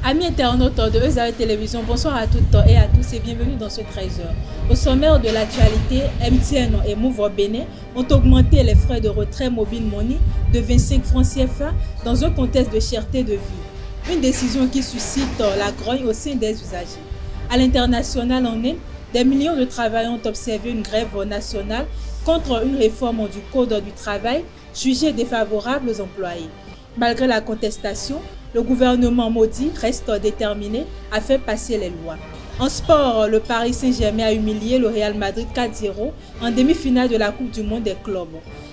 Amis internautes de EZAE Télévision, bonsoir à toutes et à tous et bienvenue dans ce 13h. Au sommaire de l'actualité, MTN et Move au Bénin ont augmenté les frais de retrait mobile money de 25 francs CFA dans un contexte de cherté de vie. Une décision qui suscite la grogne au sein des usagers. À l'international en Inde, des millions de travailleurs ont observé une grève nationale contre une réforme du Code du travail jugée défavorable aux employés. Malgré la contestation, le gouvernement maudit reste déterminé à faire passer les lois. En sport, le Paris Saint-Germain a humilié le Real Madrid 4-0 en demi-finale de la Coupe du Monde des clubs.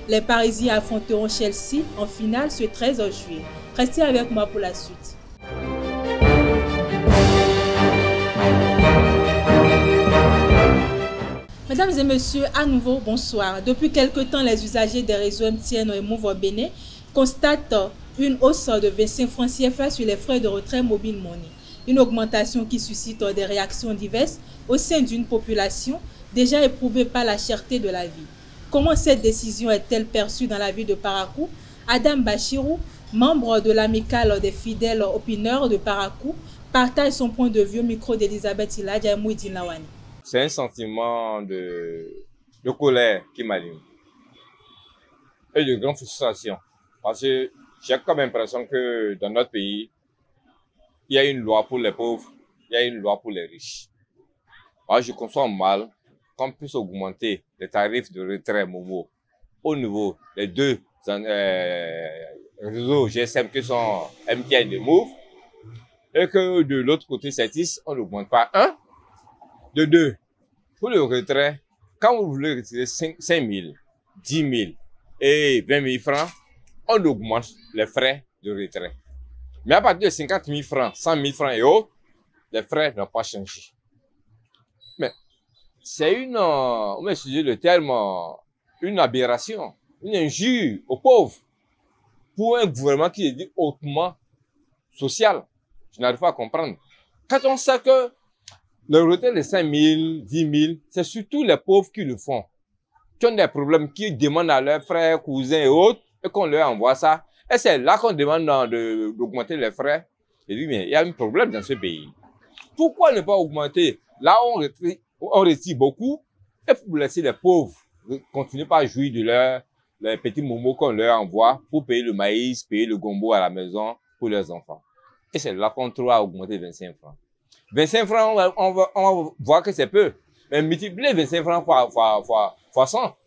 Les Parisiens affronteront Chelsea en finale ce 13 juillet. Restez avec moi pour la suite. Mesdames et messieurs, à nouveau, bonsoir. Depuis quelque temps, les usagers des réseaux MTN et Move au Bénin constatent une hausse de 25 francs CFA sur les frais de retrait mobile money. Une augmentation qui suscite des réactions diverses au sein d'une population déjà éprouvée par la cherté de la vie. Comment cette décision est-elle perçue dans la ville de Parakou? Adam Bachirou, membre de l'amicale des fidèles opineurs de Parakou, partage son point de vue au micro d'Elisabeth Iladja et Mouidine Lawani. C'est un sentiment de colère qui m'anime et de grande frustration parce que j'ai comme l'impression que dans notre pays, il y a une loi pour les pauvres, il y a une loi pour les riches. Alors je conçois mal qu'on puisse augmenter les tarifs de retrait Momo au niveau des deux réseaux GSM qui sont MTN et Move, et que de l'autre côté, Certis, on n'augmente pas. Un, de deux, pour le retrait, quand vous voulez retirer 5 000, 10 000 et 20 000 francs, on augmente les frais de retrait. Mais à partir de 50 000 francs, 100 000 francs et autres, les frais n'ont pas changé. Mais c'est une, on va utiliser le terme, une aberration, une injure aux pauvres pour un gouvernement qui est dit hautement social. Je n'arrive pas à comprendre. Quand on sait que le retrait de 5 000, 10 000, c'est surtout les pauvres qui le font, qui ont des problèmes, qui demandent à leurs frères, cousins et autres, et qu'on leur envoie ça. Et c'est là qu'on demande d'augmenter les frais. Je dis, mais il y a un problème dans ce pays. Pourquoi ne pas augmenter? Là, on retire beaucoup, et pour laisser les pauvres continuer à jouir de les petits momos qu'on leur envoie pour payer le maïs, payer le gombo à la maison pour leurs enfants. Et c'est là qu'on trouve à augmenter 25 francs. 25 francs, on va voir que c'est peu. Mais multiplier 25 francs fois 100,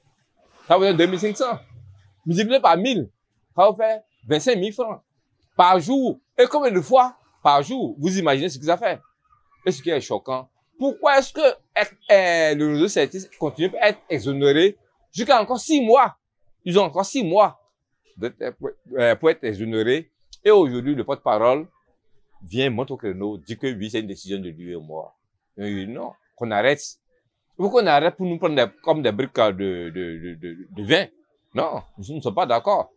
ça veut dire 2500. Multiplié par 1000, ça va faire 25 000 francs par jour. Et combien de fois par jour? Vous imaginez ce que ça fait? Et ce qui est choquant, pourquoi est-ce que le réseau Certis continue à être exonéré jusqu'à encore 6 mois? Ils ont encore 6 mois pour être exonérés. Et aujourd'hui, le porte-parole vient, monte au créneau, dit que oui, c'est une décision de lui et moi. Et non, qu'on arrête. Il faut qu'on arrête pour nous prendre comme des briques de vin. Non, nous ne sommes pas d'accord.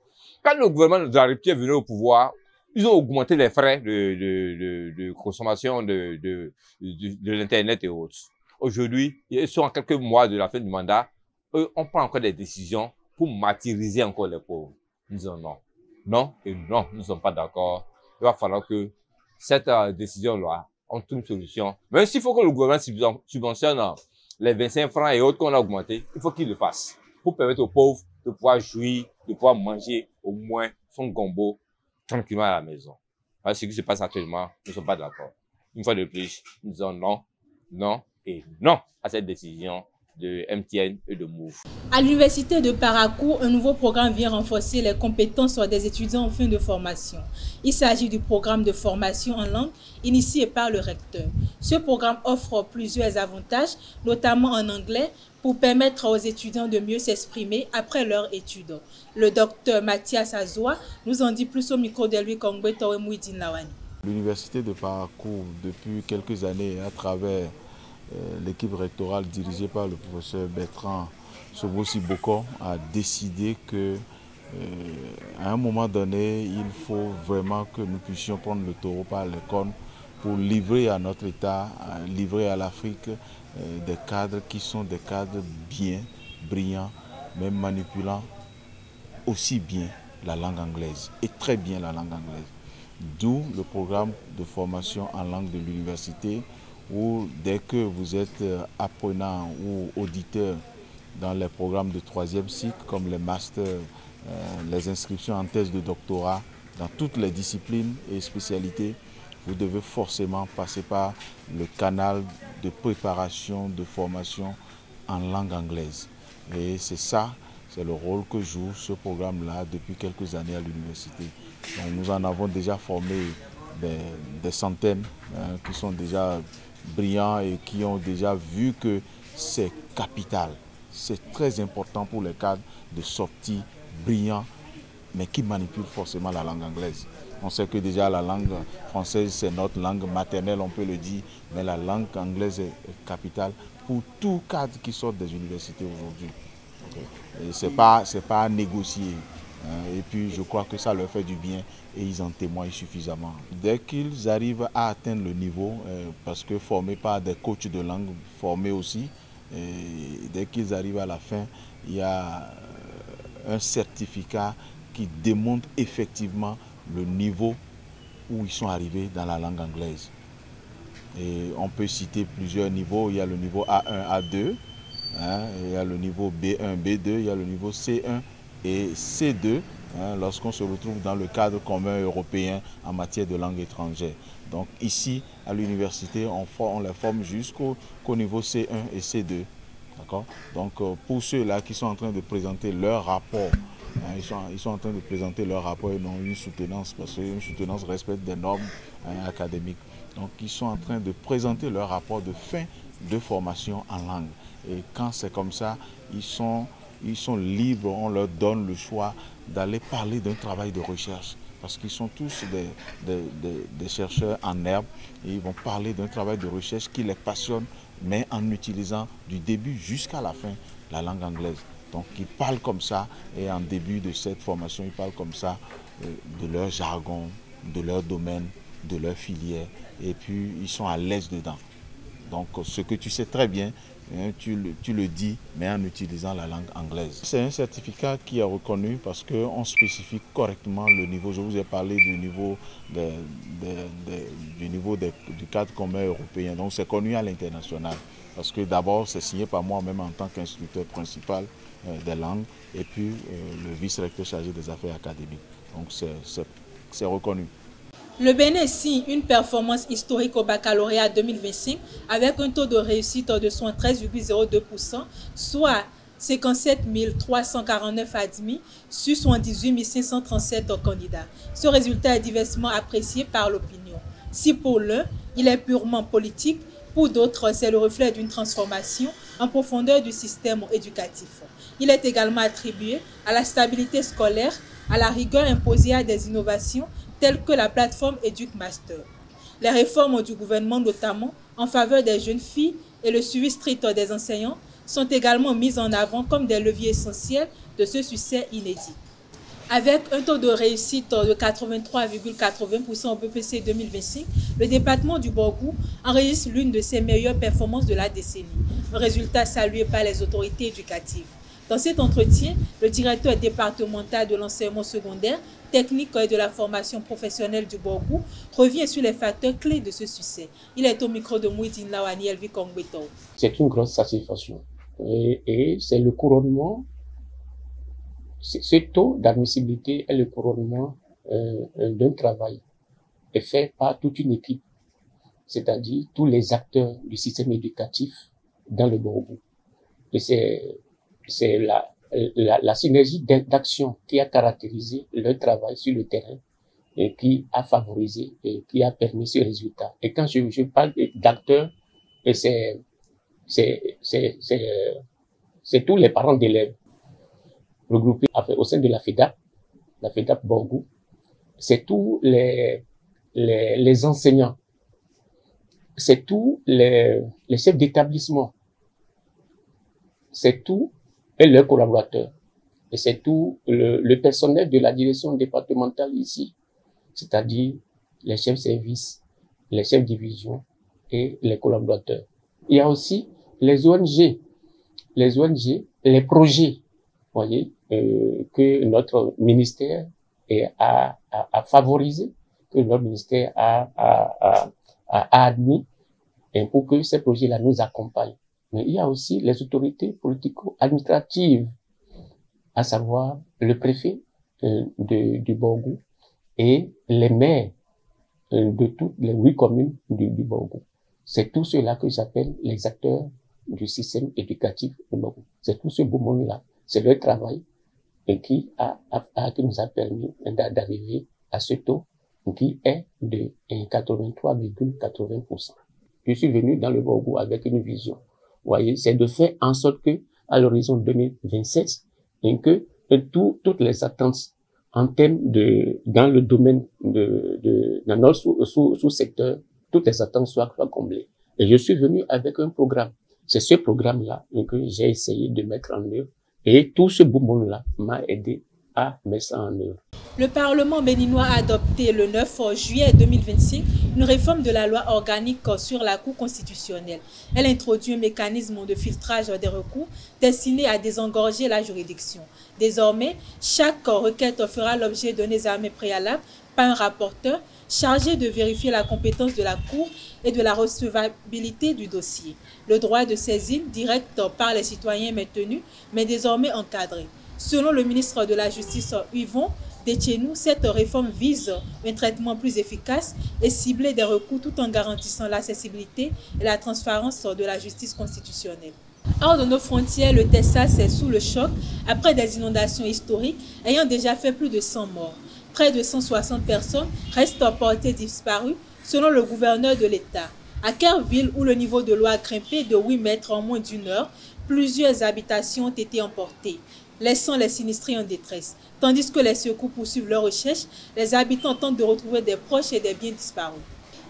Quand le gouvernement de la République est venu au pouvoir, ils ont augmenté les frais de consommation de l'Internet et autres. Aujourd'hui, ils sont en quelques mois de la fin du mandat, on prend encore des décisions pour martyriser encore les pauvres. Nous disons non. Non et non, nous ne sommes pas d'accord. Il va falloir que cette décision-là, on trouve une solution. Même s'il faut que le gouvernement subventionne les 25 francs et autres qu'on a augmentés, il faut qu'il le fasse pour permettre aux pauvres de pouvoir jouir, de pouvoir manger au moins son gombo tranquillement à la maison. Parce que ce qui se passe actuellement, nous ne sommes pas d'accord. Une fois de plus, nous disons non, non et non à cette décision de MTN et de Move. À l'université de Parakou, un nouveau programme vient renforcer les compétences des étudiants en fin de formation. Il s'agit du programme de formation en langue initié par le recteur. Ce programme offre plusieurs avantages, notamment en anglais, pour permettre aux étudiants de mieux s'exprimer après leurs études. Le docteur Mathias Azoua nous en dit plus au micro de Louis Kongbeto et Mouidine Lawani. L'université de Parakou, depuis quelques années, à travers l'équipe rectorale dirigée par le professeur Bertrand Sobossi Bokor, a décidé que À un moment donné, il faut vraiment que nous puissions prendre le taureau par les cornes pour livrer à notre État, livrer à l'Afrique des cadres qui sont des cadres bien, brillants, même manipulant aussi bien la langue anglaise et très bien la langue anglaise. D'où le programme de formation en langue de l'université où dès que vous êtes apprenant ou auditeur dans les programmes de troisième cycle comme les masters, les inscriptions en thèse de doctorat dans toutes les disciplines et spécialités, vous devez forcément passer par le canal de préparation, de formation en langue anglaise. Et c'est ça, c'est le rôle que joue ce programme-là depuis quelques années à l'université. Nous en avons déjà formé des centaines qui sont déjà brillants et qui ont déjà vu que c'est capital. C'est très important pour les cadres de sortir brillants, mais qui manipulent forcément la langue anglaise. On sait que déjà la langue française, c'est notre langue maternelle, on peut le dire, mais la langue anglaise est capitale pour tout cadre qui sort des universités aujourd'hui. Ce n'est pas à négocier. Et puis je crois que ça leur fait du bien et ils en témoignent suffisamment. Dès qu'ils arrivent à atteindre le niveau, parce que formés par des coachs de langue, formés aussi, dès qu'ils arrivent à la fin, il y a un certificat qui démontre effectivement le niveau où ils sont arrivés dans la langue anglaise. Et on peut citer plusieurs niveaux. Il y a le niveau A1, A2, il y a le niveau B1, B2, il y a le niveau C1 et C2, lorsqu'on se retrouve dans le cadre commun européen en matière de langue étrangère. Donc ici, à l'université, on les forme jusqu'au niveau C1 et C2. Donc pour ceux-là qui sont en train de présenter leur rapport, ils sont en train de présenter leur rapport et non une soutenance, parce qu'une soutenance respecte des normes académiques. Donc ils sont en train de présenter leur rapport de fin de formation en langue. Et quand c'est comme ça, ils sont libres, on leur donne le choix d'aller parler d'un travail de recherche. Parce qu'ils sont tous des chercheurs en herbe et ils vont parler d'un travail de recherche qui les passionne, mais en utilisant du début jusqu'à la fin la langue anglaise. Donc ils parlent comme ça et en début de cette formation, ils parlent comme ça de leur jargon, de leur domaine, de leur filière et puis ils sont à l'aise dedans. Donc ce que tu sais très bien, tu le dis, mais en utilisant la langue anglaise. C'est un certificat qui est reconnu parce qu'on spécifie correctement le niveau. Je vous ai parlé du niveau, du cadre commun européen. Donc c'est connu à l'international. Parce que d'abord, c'est signé par moi-même en tant qu'instructeur principal des langues et puis le vice-recteur chargé des affaires académiques. Donc c'est reconnu. Le Bénin signe une performance historique au baccalauréat 2025 avec un taux de réussite de 73,02%, soit 57 349 admis sur 78 537 candidats. Ce résultat est diversement apprécié par l'opinion. Si pour l'un, il est purement politique, pour d'autres, c'est le reflet d'une transformation en profondeur du système éducatif. Il est également attribué à la scolaire, à la rigueur imposée à des innovations telles que la plateforme EducMaster. Les réformes du gouvernement, notamment en faveur des jeunes filles et le suivi strict des enseignants, sont également mises en avant comme des leviers essentiels de ce succès inédit. Avec un taux de réussite de 83,80% au BPC 2025, le département du Borgou enregistre l'une de ses meilleures performances de la décennie, un résultat salué par les autorités éducatives. Dans cet entretien, le directeur départemental de l'enseignement secondaire, technique et de la formation professionnelle du Borgou revient sur les facteurs clés de ce succès. Il est au micro de Mouidine Lawani Elvi Kongbeto. C'est une grosse satisfaction et c'est le couronnement. Ce taux d'admissibilité est le couronnement d'un travail est fait par toute une équipe, c'est-à-dire tous les acteurs du système éducatif dans le Borgou. Et c'est la synergie d'action qui a caractérisé le travail sur le terrain et qui a favorisé et qui a permis ce résultat. Et quand je parle d'acteurs, c'est tous les parents d'élèves regroupés au sein de la FEDAP Borgou. C'est tous les enseignants, c'est tous les chefs d'établissement, c'est tous et leurs collaborateurs. Et c'est tout le personnel de la direction départementale ici, c'est-à-dire les chefs de service, les chefs de division et les collaborateurs. Il y a aussi les ONG, les projets, voyez, que notre ministère a favorisé, que notre ministère a admis, et pour que ces projets-là nous accompagnent. Mais il y a aussi les autorités politico-administratives, à savoir le préfet du Borgou et les maires de toutes les 8 communes du Borgou. C'est tout cela que j'appelle les acteurs du système éducatif du Borgou. C'est tout ce beau monde-là. C'est leur travail qui nous a permis d'arriver à ce taux qui est de 83,80%. Je suis venu dans le Borgou avec une vision. Vous voyez, c'est de faire en sorte que, à l'horizon 2027, que toutes les attentes en termes dans le domaine dans notre sous-secteur, toutes les attentes soient comblées. Et je suis venu avec un programme. C'est ce programme-là que j'ai essayé de mettre en œuvre. Et tout ce beau monde-là m'a aidé à mettre ça en œuvre. Le Parlement béninois a adopté le 9 juillet 2025 une réforme de la loi organique sur la Cour constitutionnelle. Elle introduit un mécanisme de filtrage des recours destiné à désengorger la juridiction. Désormais, chaque requête fera l'objet d'un examen préalable par un rapporteur chargé de vérifier la compétence de la Cour et de la recevabilité du dossier. Le droit de saisine directe par les citoyens est maintenu, mais désormais encadré. Selon le ministre de la Justice, Yvon Detchenou, cette réforme vise un traitement plus efficace et ciblé des recours tout en garantissant l'accessibilité et la transparence de la justice constitutionnelle. Hors de nos frontières, le Texas est sous le choc après des inondations historiques ayant déjà fait plus de 100 morts. Près de 160 personnes restent portées disparues selon le gouverneur de l'État. À Kerrville, où le niveau de l'eau a grimpé de 8 mètres en moins d'une heure, plusieurs habitations ont été emportées, laissant les sinistrés en détresse. Tandis que les secours poursuivent leurs recherches, les habitants tentent de retrouver des proches et des biens disparus.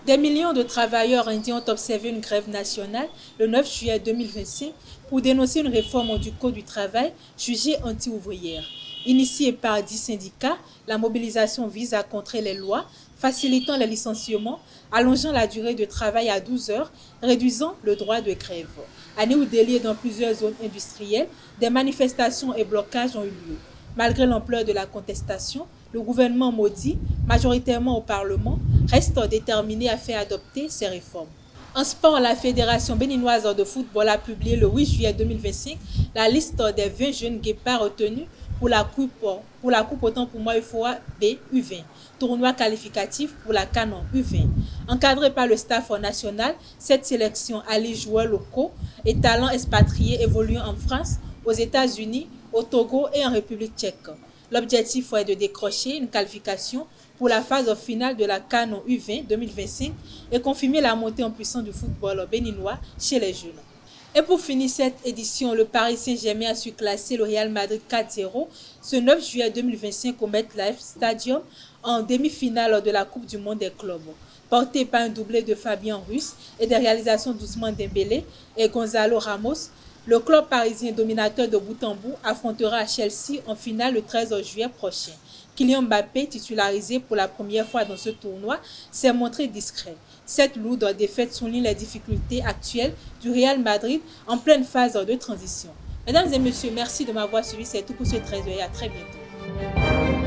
Des millions de travailleurs indiens ont observé une grève nationale le 9 juillet 2025 pour dénoncer une réforme du Code du travail jugée anti-ouvrière. Initiée par 10 syndicats, la mobilisation vise à contrer les lois, facilitant les licenciements, allongeant la durée de travail à 12 heures, réduisant le droit de grève. À New Delhi et dans plusieurs zones industrielles, des manifestations et blocages ont eu lieu. Malgré l'ampleur de la contestation, le gouvernement maudit, majoritairement au Parlement, reste déterminé à faire adopter ces réformes. En sport, la Fédération béninoise de football a publié le 8 juillet 2025 la liste des 20 jeunes guépards retenus pour la coupe autant pour moi UFOA B U20, tournoi qualificatif pour la CAN U20. Encadré par le staff national, cette sélection allie joueurs locaux et talents expatriés évoluant en France, aux États-Unis, au Togo et en République tchèque. L'objectif est de décrocher une qualification pour la phase finale de la CAN U20 2025 et confirmer la montée en puissance du football béninois chez les jeunes. Et pour finir cette édition, le Paris Saint-Germain a surclassé le Real Madrid 4-0 ce 9 juillet 2025 au MetLife Stadium en demi-finale de la Coupe du Monde des clubs. Porté par un doublé de Fabien Ruiz et des réalisations d'Ousmane Dembélé et Gonzalo Ramos, le club parisien dominateur de bout en bout affrontera Chelsea en finale le 13 juillet prochain. Kylian Mbappé, titularisé pour la première fois dans ce tournoi, s'est montré discret. Cette lourde défaite souligne les difficultés actuelles du Real Madrid en pleine phase de transition. Mesdames et messieurs, merci de m'avoir suivi. C'est tout pour ce 13 et à très bientôt.